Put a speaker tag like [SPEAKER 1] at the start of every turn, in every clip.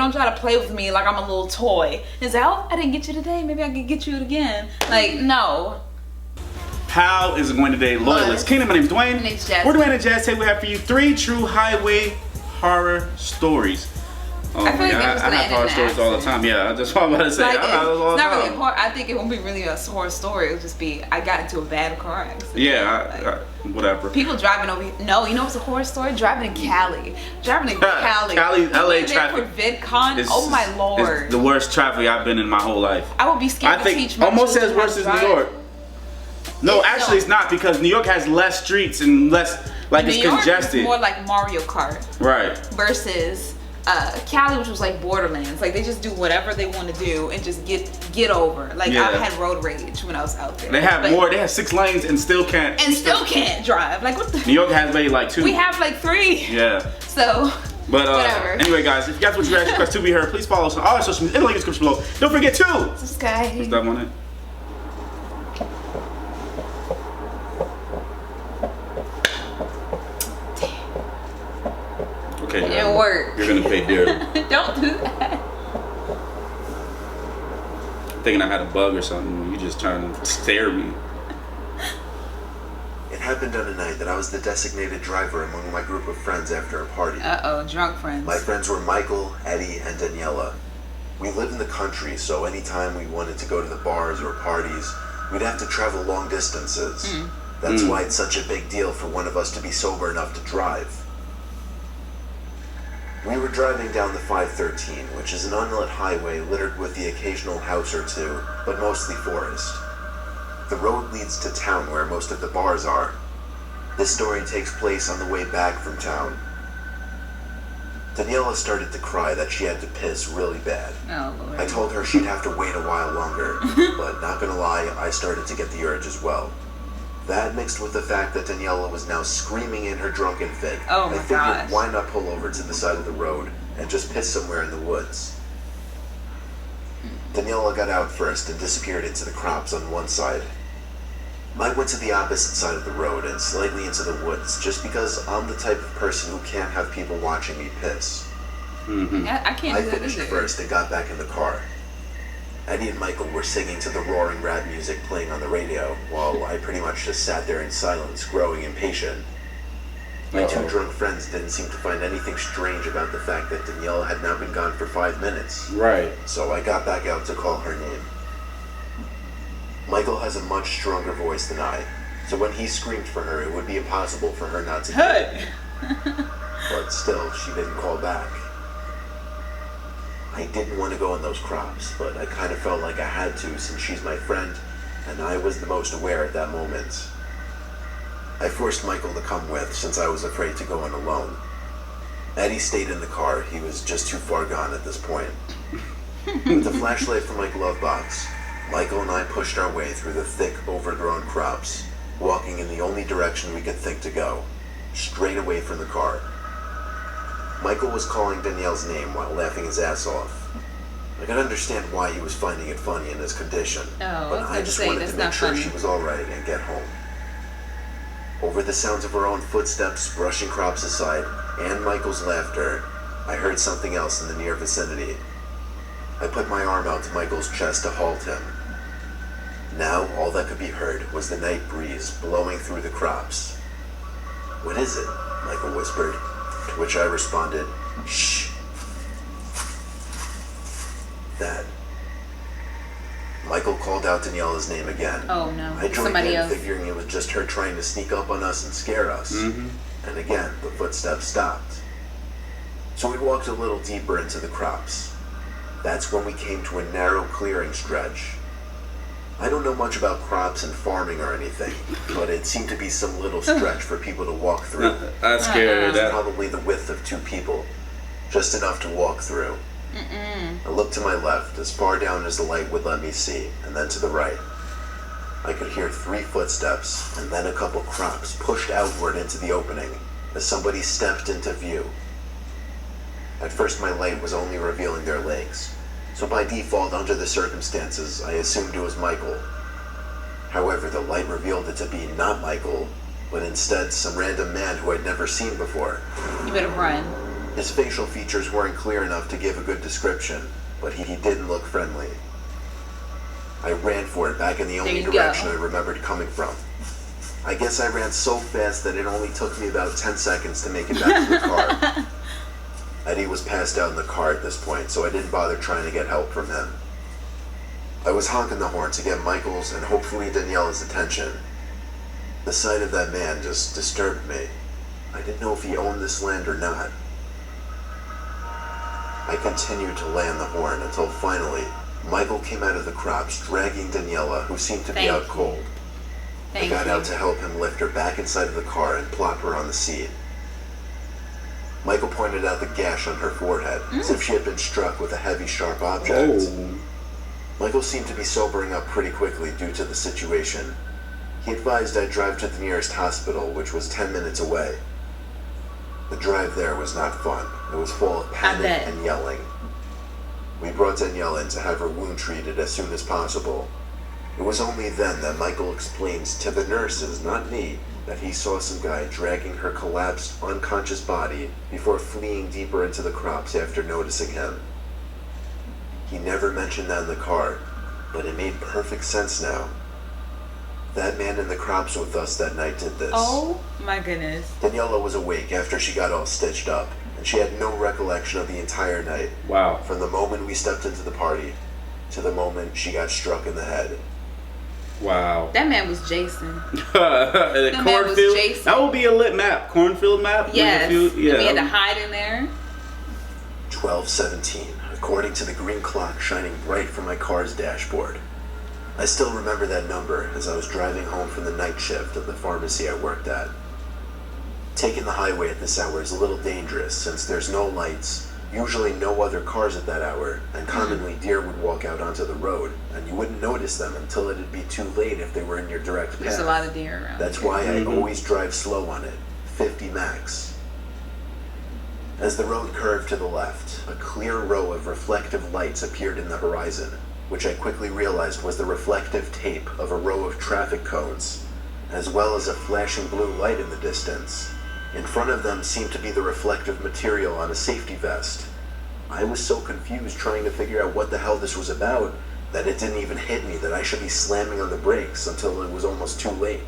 [SPEAKER 1] don't try to play with me like I'm a little toy. It's like, oh, I didn't get you today. Maybe I can get you again. Like, no.
[SPEAKER 2] How is it going today, Loyalist Kingdom? My name's Dwayne.
[SPEAKER 1] My name's Jazz.
[SPEAKER 2] We're Dwayne and Jazz. Today we have for you 3 true highway horror stories. Oh,
[SPEAKER 1] I feel like
[SPEAKER 2] I have horror stories all the time. Yeah, I just was about to say.
[SPEAKER 1] Like,
[SPEAKER 2] I have those all
[SPEAKER 1] it's
[SPEAKER 2] the
[SPEAKER 1] not
[SPEAKER 2] time.
[SPEAKER 1] really horror. I think it won't be really a horror story. It'll just be I got into a bad car accident.
[SPEAKER 2] Yeah, whatever.
[SPEAKER 1] People driving over here. No, you know what's a horror story? Driving in Cali. Driving in Cali.
[SPEAKER 2] Cali, LA
[SPEAKER 1] there
[SPEAKER 2] traffic.
[SPEAKER 1] For VidCon. Oh my lord.
[SPEAKER 2] It's the worst traffic I've been in my whole life.
[SPEAKER 1] I would be scared to teach my
[SPEAKER 2] almost as
[SPEAKER 1] children
[SPEAKER 2] worse as
[SPEAKER 1] how to
[SPEAKER 2] New
[SPEAKER 1] drive.
[SPEAKER 2] York. No, actually it's not, because New York has less streets and less, like, it's congested.
[SPEAKER 1] New York is more like Mario Kart.
[SPEAKER 2] Right.
[SPEAKER 1] Versus Cali, which was like Borderlands. Like, they just do whatever they want to do and just get over. Like,
[SPEAKER 2] Yeah.
[SPEAKER 1] I had road rage when I was out there.
[SPEAKER 2] They have they have 6 lanes and still can't.
[SPEAKER 1] And still can't drive. Like, what the?
[SPEAKER 2] New York has maybe like 2.
[SPEAKER 1] We have like 3.
[SPEAKER 2] Yeah.
[SPEAKER 1] So.
[SPEAKER 2] But
[SPEAKER 1] whatever.
[SPEAKER 2] Anyway, guys, if you guys want your request to be heard, please follow us on all our social media in the link in the description below. Don't forget to
[SPEAKER 1] subscribe.
[SPEAKER 2] What's that one in? Okay,
[SPEAKER 1] it didn't work.
[SPEAKER 2] You're gonna pay dearly.
[SPEAKER 1] Don't do that.
[SPEAKER 2] Thinking I had a bug or something. You just trying to stare at me.
[SPEAKER 3] It happened on a night that I was the designated driver among my group of friends after a party.
[SPEAKER 1] Uh-oh, drunk friends.
[SPEAKER 3] My friends were Michael, Eddie, and Daniela. We live in the country, so anytime we wanted to go to the bars or parties, we'd have to travel long distances. That's why it's such a big deal for one of us to be sober enough to drive. We were driving down the 513, which is an unlit highway littered with the occasional house or two, but mostly forest. The road leads to town where most of the bars are. This story takes place on the way back from town. Daniela started to cry that she had to piss really bad.
[SPEAKER 1] Oh, Lord.
[SPEAKER 3] I told her she'd have to wait a while longer, but not gonna lie, I started to get the urge as well. That mixed with the fact that Daniela was now screaming in her drunken fit,
[SPEAKER 1] Oh my
[SPEAKER 3] I figured
[SPEAKER 1] gosh.
[SPEAKER 3] why not pull over to the side of the road and just piss somewhere in the woods. Daniela got out first and disappeared into the crops on one side. I went to the opposite side of the road and slightly into the woods just because I'm the type of person who can't have people watching me piss.
[SPEAKER 1] I can't
[SPEAKER 3] I
[SPEAKER 1] do that
[SPEAKER 3] finished
[SPEAKER 1] either.
[SPEAKER 3] first and got back in the car. Eddie and Michael were singing to the roaring rap music playing on the radio, while I pretty much just sat there in silence, growing impatient. My 2 drunk friends didn't seem to find anything strange about the fact that Daniela had now been gone for 5 minutes.
[SPEAKER 2] Right.
[SPEAKER 3] So I got back out to call her name. Michael has a much stronger voice than I, so when he screamed for her, it would be impossible for her not to hear
[SPEAKER 1] Hey!
[SPEAKER 3] it. But still, she didn't call back. I didn't want to go in those crops, but I kind of felt like I had to since she's my friend, and I was the most aware at that moment. I forced Michael to come with since I was afraid to go in alone. Eddie stayed in the car, he was just too far gone at this point. With a flashlight from my glove box, Michael and I pushed our way through the thick, overgrown crops, walking in the only direction we could think to go, straight away from the car. Michael was calling Danielle's name while laughing his ass off. I could understand why he was finding it funny in his condition, but I just wanted to make sure she was alright and get home. Over the sounds of her own footsteps brushing crops aside, and Michael's laughter, I heard something else in the near vicinity. I put my arm out to Michael's chest to halt him. Now, all that could be heard was the night breeze blowing through the crops. "What is it?" Michael whispered, to which I responded, "Shh." That. Michael called out Daniela's name again.
[SPEAKER 1] Oh no,
[SPEAKER 3] I joined
[SPEAKER 1] somebody
[SPEAKER 3] in,
[SPEAKER 1] else.
[SPEAKER 3] figuring it was just her trying to sneak up on us and scare us. And again, the footsteps stopped. So we walked a little deeper into the crops. That's when we came to a narrow clearing stretch. I don't know much about crops and farming or anything, but it seemed to be some little stretch for people to walk through.
[SPEAKER 2] That's scary.
[SPEAKER 3] It was probably the width of 2 people, just enough to walk through. I looked to my left, as far down as the light would let me see, and then to the right. I could hear 3 footsteps, and then a couple crops pushed outward into the opening, as somebody stepped into view. At first my light was only revealing their legs, so by default, under the circumstances, I assumed it was Michael. However, the light revealed it to be not Michael, but instead some random man who I'd never seen before.
[SPEAKER 1] You better run.
[SPEAKER 3] His facial features weren't clear enough to give a good description, but he didn't look friendly. I ran for it back in the only direction I remembered coming from. I guess I ran so fast that it only took me about 10 seconds to make it back to the car. Eddie was passed out in the car at this point, so I didn't bother trying to get help from him. I was honking the horn to get Michael's and hopefully Daniela's attention. The sight of that man just disturbed me. I didn't know if he owned this land or not. I continued to lay on the horn until finally, Michael came out of the crops dragging Daniela, who seemed to be out cold. I got out to help him lift her back inside of the car and plop her on the seat. Michael pointed out the gash on her forehead, as if she had been struck with a heavy, sharp object.
[SPEAKER 2] Oh.
[SPEAKER 3] Michael seemed to be sobering up pretty quickly due to the situation. He advised I drive to the nearest hospital, which was 10 minutes away. The drive there was not fun. It was full of panic and yelling. We brought Daniela in to have her wound treated as soon as possible. It was only then that Michael explained to the nurses, not me, that he saw some guy dragging her collapsed, unconscious body before fleeing deeper into the crops after noticing him. He never mentioned that in the car, but it made perfect sense now. That man in the crops with us that night did this.
[SPEAKER 1] Oh my goodness.
[SPEAKER 3] Daniela was awake after she got all stitched up, and she had no recollection of the entire night.
[SPEAKER 2] Wow.
[SPEAKER 3] From the moment we stepped into the party to the moment she got struck in the head.
[SPEAKER 2] Wow.
[SPEAKER 1] That man was Jason.
[SPEAKER 2] The
[SPEAKER 1] man was Jason.
[SPEAKER 2] That would be a lit map. Cornfield map?
[SPEAKER 1] Yes.
[SPEAKER 2] Yeah.
[SPEAKER 1] We had to hide in there.
[SPEAKER 3] 12:17, according to the green clock shining bright from my car's dashboard. I still remember that number as I was driving home from the night shift of the pharmacy I worked at. Taking the highway at this hour is a little dangerous since there's no lights, usually no other cars at that hour, and commonly deer would walk out onto the road, and you wouldn't notice them until it'd be too late if they were in your direct path.
[SPEAKER 1] There's a lot of deer around.
[SPEAKER 3] That's why I always drive slow on it, 50 max. As the road curved to the left, a clear row of reflective lights appeared in the horizon, which I quickly realized was the reflective tape of a row of traffic cones, as well as a flashing blue light in the distance. In front of them seemed to be the reflective material on a safety vest. I was so confused trying to figure out what the hell this was about that it didn't even hit me that I should be slamming on the brakes until it was almost too late.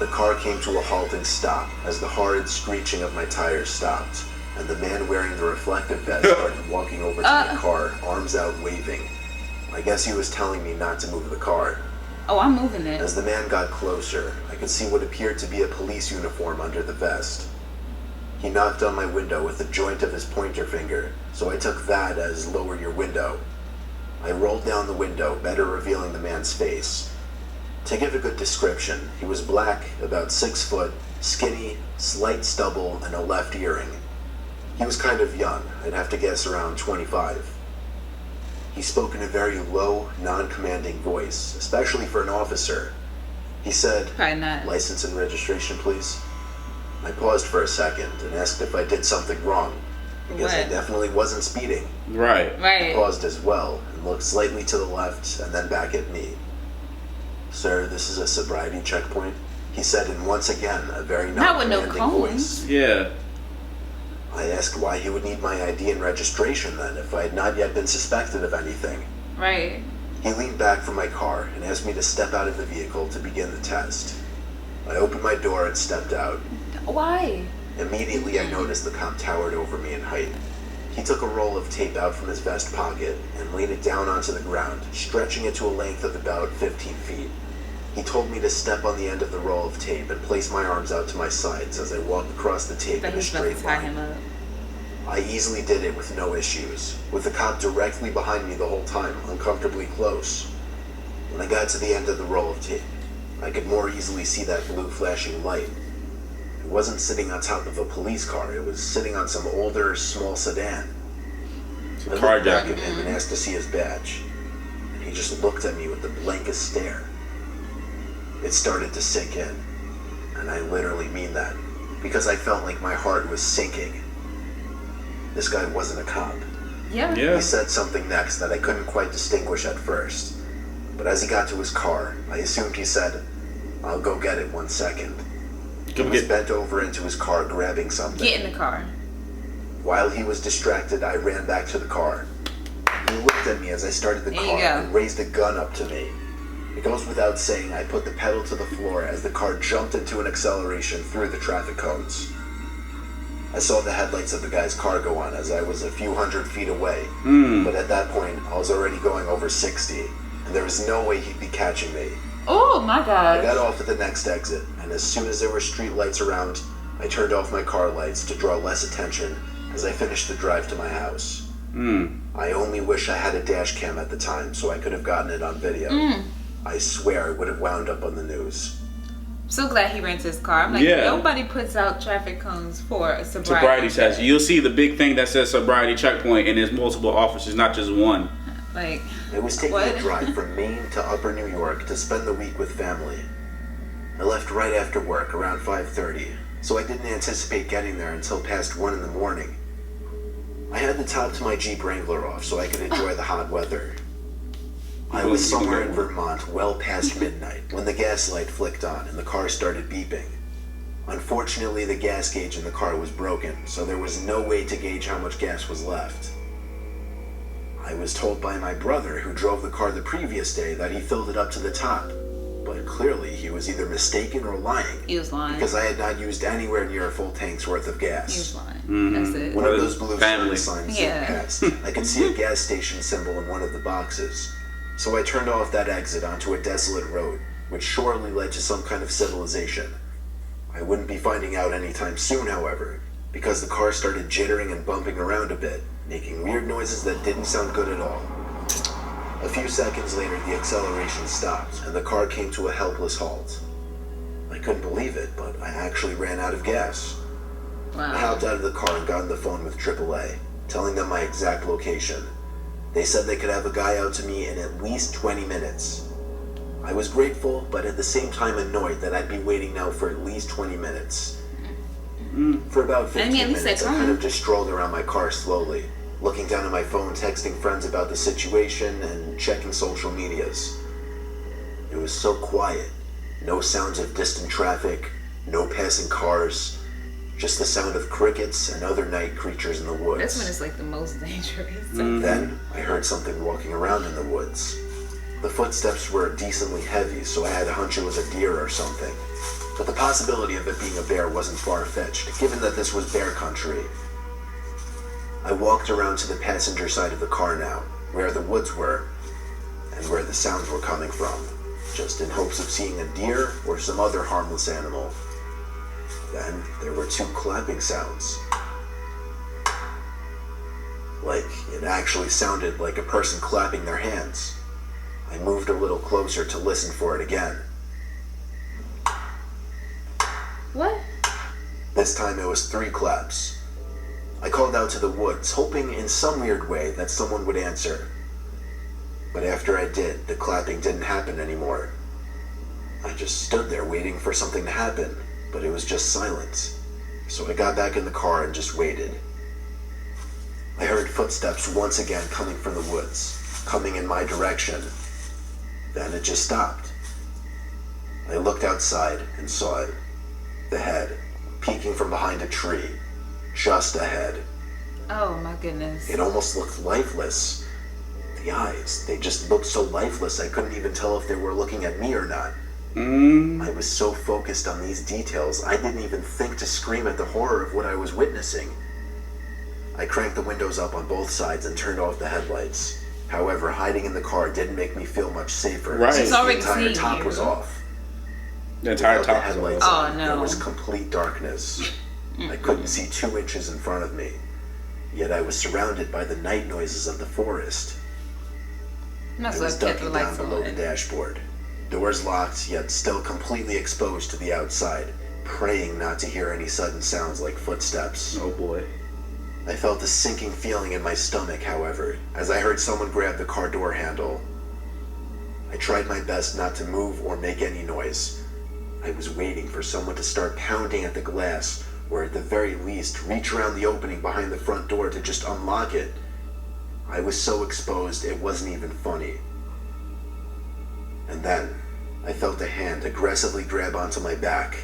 [SPEAKER 3] The car came to a halting stop as the horrid screeching of my tires stopped, and the man wearing the reflective vest started walking over to my car, arms out waving. I guess he was telling me not to move the car.
[SPEAKER 1] Oh, I'm moving it.
[SPEAKER 3] As the man got closer, I could see what appeared to be a police uniform under the vest. He knocked on my window with the joint of his pointer finger, so I took that as lower your window. I rolled down the window, better revealing the man's face. To give a good description, he was black, about 6 foot, skinny, slight stubble, and a left earring. He was kind of young, I'd have to guess around 25. He spoke in a very low, non-commanding voice, especially for an officer. He said,
[SPEAKER 1] Probably not.
[SPEAKER 3] "License and registration, please." I paused for a second and asked if I did something wrong, because I definitely wasn't speeding.
[SPEAKER 2] Right.
[SPEAKER 3] He paused as well and looked slightly to the left and then back at me. "Sir, this is a sobriety checkpoint," he said in once again a very non-commanding voice.
[SPEAKER 2] Yeah.
[SPEAKER 3] I asked why he would need my ID and registration then if I had not yet been suspected of anything.
[SPEAKER 1] Right.
[SPEAKER 3] He leaned back from my car and asked me to step out of the vehicle to begin the test. I opened my door and stepped out.
[SPEAKER 1] Why?
[SPEAKER 3] Immediately I noticed the cop towered over me in height. He took a roll of tape out from his vest pocket and laid it down onto the ground, stretching it to a length of about 15 feet. He told me to step on the end of the roll of tape and place my arms out to my sides as I walked across the tape in a straight line. I easily did it with no issues, with the cop directly behind me the whole time, uncomfortably close. When I got to the end of the roll of tape, I could more easily see that blue flashing light. It wasn't sitting on top of a police car, it was sitting on some older, small sedan. I looked back at him and asked to see his badge, and he just looked at me with the blankest stare. It started to sink in, and I literally mean that, because I felt like my heart was sinking. This guy wasn't a cop.
[SPEAKER 1] Yeah.
[SPEAKER 3] He said something next that I couldn't quite distinguish at first, but as he got to his car, I assumed he said, "I'll go get it 1 second." He was bent over into his car grabbing something.
[SPEAKER 1] Get in the car.
[SPEAKER 3] While he was distracted, I ran back to the car. He looked at me as I started the car and raised a gun up to me. It goes without saying I put the pedal to the floor as the car jumped into an acceleration through the traffic cones. I saw the headlights of the guy's car go on as I was a few hundred feet away, but at that point I was already going over 60, and there was no way he'd be catching me.
[SPEAKER 1] Oh my god.
[SPEAKER 3] I got off at the next exit, and as soon as there were street lights around, I turned off my car lights to draw less attention as I finished the drive to my house. I only wish I had a dash cam at the time so I could have gotten it on video. I swear it would have wound up on the news.
[SPEAKER 1] So glad he rents his car. I'm like, nobody puts out traffic cones for a sobriety
[SPEAKER 2] test. You'll see the big thing that says sobriety checkpoint, and there's multiple officers, not just one.
[SPEAKER 1] Like,
[SPEAKER 3] I was taking a drive from Maine to Upper New York to spend the week with family. I left right after work around 5:30, so I didn't anticipate getting there until past 1 in the morning. I had the top to my Jeep Wrangler off so I could enjoy the hot weather. I was somewhere in Vermont well past midnight when the gas light flicked on and the car started beeping. Unfortunately, the gas gauge in the car was broken, so there was no way to gauge how much gas was left. I was told by my brother, who drove the car the previous day, that he filled it up to the top. But clearly, he was either mistaken or lying.
[SPEAKER 1] He was lying.
[SPEAKER 3] Because I had not used anywhere near a full tank's worth of gas.
[SPEAKER 1] He was lying. That's it.
[SPEAKER 3] One of those blue signs zoom past. I could see a gas station symbol in one of the boxes. So I turned off that exit onto a desolate road, which surely led to some kind of civilization. I wouldn't be finding out anytime soon, however, because the car started jittering and bumping around a bit, making weird noises that didn't sound good at all. A few seconds later, the acceleration stopped, and the car came to a helpless halt. I couldn't believe it, but I actually ran out of gas.
[SPEAKER 1] Wow.
[SPEAKER 3] I hopped out of the car and got on the phone with AAA, telling them my exact location. They said they could have a guy out to me in at least 20 minutes. I was grateful, but at the same time annoyed that I'd be waiting now for at least 20 minutes. For about 15 minutes, I kind of just strolled around my car slowly, looking down at my phone, texting friends about the situation, and checking social medias. It was so quiet. No sounds of distant traffic, no passing cars, just the sound of crickets and other night creatures in the woods.
[SPEAKER 1] That's when it's like the most dangerous.
[SPEAKER 3] Then I heard something walking around in the woods. The footsteps were decently heavy, so I had a hunch it was a deer or something. But the possibility of it being a bear wasn't far-fetched, given that this was bear country. I walked around to the passenger side of the car now, where the woods were, and where the sounds were coming from, just in hopes of seeing a deer or some other harmless animal. Then there were two clapping sounds. Like, it actually sounded like a person clapping their hands. I moved a little closer to listen for it again.
[SPEAKER 1] What?
[SPEAKER 3] This time it was 3 claps. I called out to the woods, hoping in some weird way that someone would answer. But after I did, the clapping didn't happen anymore. I just stood there waiting for something to happen, but it was just silence. So I got back in the car and just waited. I heard footsteps once again coming from the woods, coming in my direction. Then it just stopped. I looked outside and saw it. The head, peeking from behind a tree, just ahead.
[SPEAKER 1] Oh my goodness.
[SPEAKER 3] It almost looked lifeless. The eyes, they just looked so lifeless I couldn't even tell if they were looking at me or not. I was so focused on these details, I didn't even think to scream at the horror of what I was witnessing. I cranked the windows up on both sides and turned off the headlights. However, hiding in the car didn't make me feel much safer.
[SPEAKER 2] Right.
[SPEAKER 3] Since
[SPEAKER 1] It's already
[SPEAKER 3] the entire
[SPEAKER 1] seen
[SPEAKER 3] top
[SPEAKER 1] you.
[SPEAKER 3] was off.
[SPEAKER 2] The entire
[SPEAKER 3] Without
[SPEAKER 2] top.
[SPEAKER 3] the headlights
[SPEAKER 1] Oh,
[SPEAKER 3] on,
[SPEAKER 1] no.
[SPEAKER 3] there was complete darkness. I couldn't see 2 inches in front of me. Yet I was surrounded by the night noises of the forest.
[SPEAKER 1] Might
[SPEAKER 3] I
[SPEAKER 1] as
[SPEAKER 3] was
[SPEAKER 1] well kept the
[SPEAKER 3] ducking down
[SPEAKER 1] lights
[SPEAKER 3] below the
[SPEAKER 1] on.
[SPEAKER 3] dashboard. Doors locked, yet still completely exposed to the outside, praying not to hear any sudden sounds like footsteps.
[SPEAKER 2] Oh boy.
[SPEAKER 3] I felt a sinking feeling in my stomach, however, as I heard someone grab the car door handle. I tried my best not to move or make any noise. I was waiting for someone to start pounding at the glass, or at the very least, reach around the opening behind the front door to just unlock it. I was so exposed, it wasn't even funny. And then, I felt a hand aggressively grab onto my back.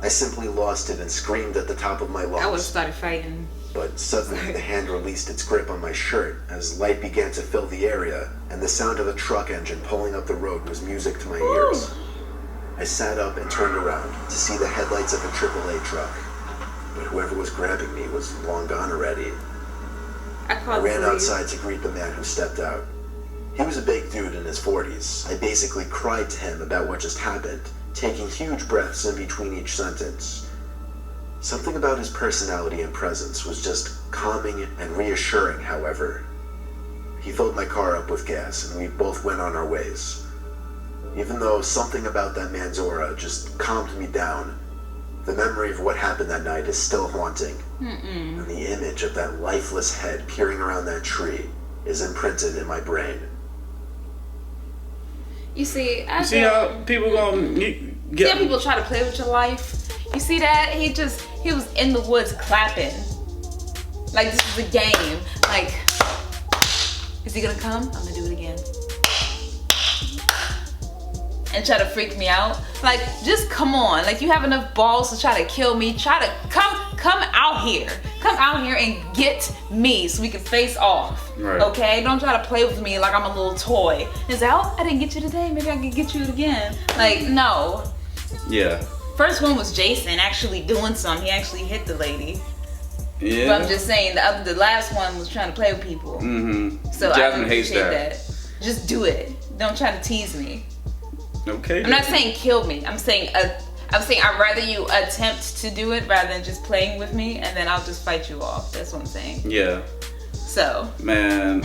[SPEAKER 3] I simply lost it and screamed at the top of my lungs.
[SPEAKER 1] I would have started fighting.
[SPEAKER 3] but suddenly the hand released its grip on my shirt as light began to fill the area, and the sound of a truck engine pulling up the road was music to my ears. I sat up and turned around to see the headlights of a AAA truck, but whoever was grabbing me was long gone already. I ran outside to greet the man who stepped out. He was a big dude in his 40s. I basically cried to him about what just happened, taking huge breaths in between each sentence. Something about his personality and presence was just calming and reassuring, however. He filled my car up with gas, and we both went on our ways. Even though something about that man's aura just calmed me down, the memory of what happened that night is still haunting. And the image of that lifeless head peering around that tree is imprinted in my brain.
[SPEAKER 1] You see
[SPEAKER 2] how people gonna
[SPEAKER 1] see how people try to play with your life? You see that? He was in the woods clapping. Like, this is a game. Like, is he gonna come? I'm gonna do it again. And try to freak me out. Like, just come on. Like, you have enough balls to try to kill me. Try to come out here. Come out here and get me so we can face off.
[SPEAKER 2] Right.
[SPEAKER 1] Okay? Don't try to play with me like I'm a little toy. And say, oh, I didn't get you today. Maybe I can get you again. Like, no.
[SPEAKER 2] Yeah.
[SPEAKER 1] First one was Jason actually doing something. He actually hit the lady.
[SPEAKER 2] Yeah.
[SPEAKER 1] But I'm just saying, the last one was trying to play with people. So
[SPEAKER 2] Jasmine
[SPEAKER 1] I
[SPEAKER 2] hates
[SPEAKER 1] appreciate
[SPEAKER 2] that.
[SPEAKER 1] Just do it. Don't try to tease me.
[SPEAKER 2] Okay.
[SPEAKER 1] I'm not saying kill me. I'm saying I'd rather you attempt to do it rather than just playing with me, and then I'll just fight you off. That's what I'm saying.
[SPEAKER 2] Yeah.
[SPEAKER 1] So.
[SPEAKER 2] Man.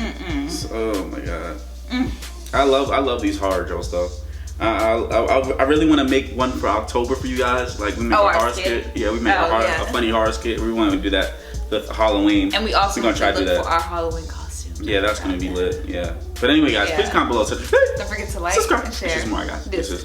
[SPEAKER 2] Oh my god. I love these horror Joe stuff. I really want to make one for October for you guys. Like we make a horror skit. Yeah, we make a funny horror skit. We want to do that for Halloween.
[SPEAKER 1] And we also
[SPEAKER 2] gonna try to do that
[SPEAKER 1] for our Halloween costume.
[SPEAKER 2] Yeah, that's gonna be lit. Yeah. But anyway, guys, please comment below.
[SPEAKER 1] Don't forget to like,
[SPEAKER 2] subscribe,
[SPEAKER 1] and share.
[SPEAKER 2] This is more, guys. This is.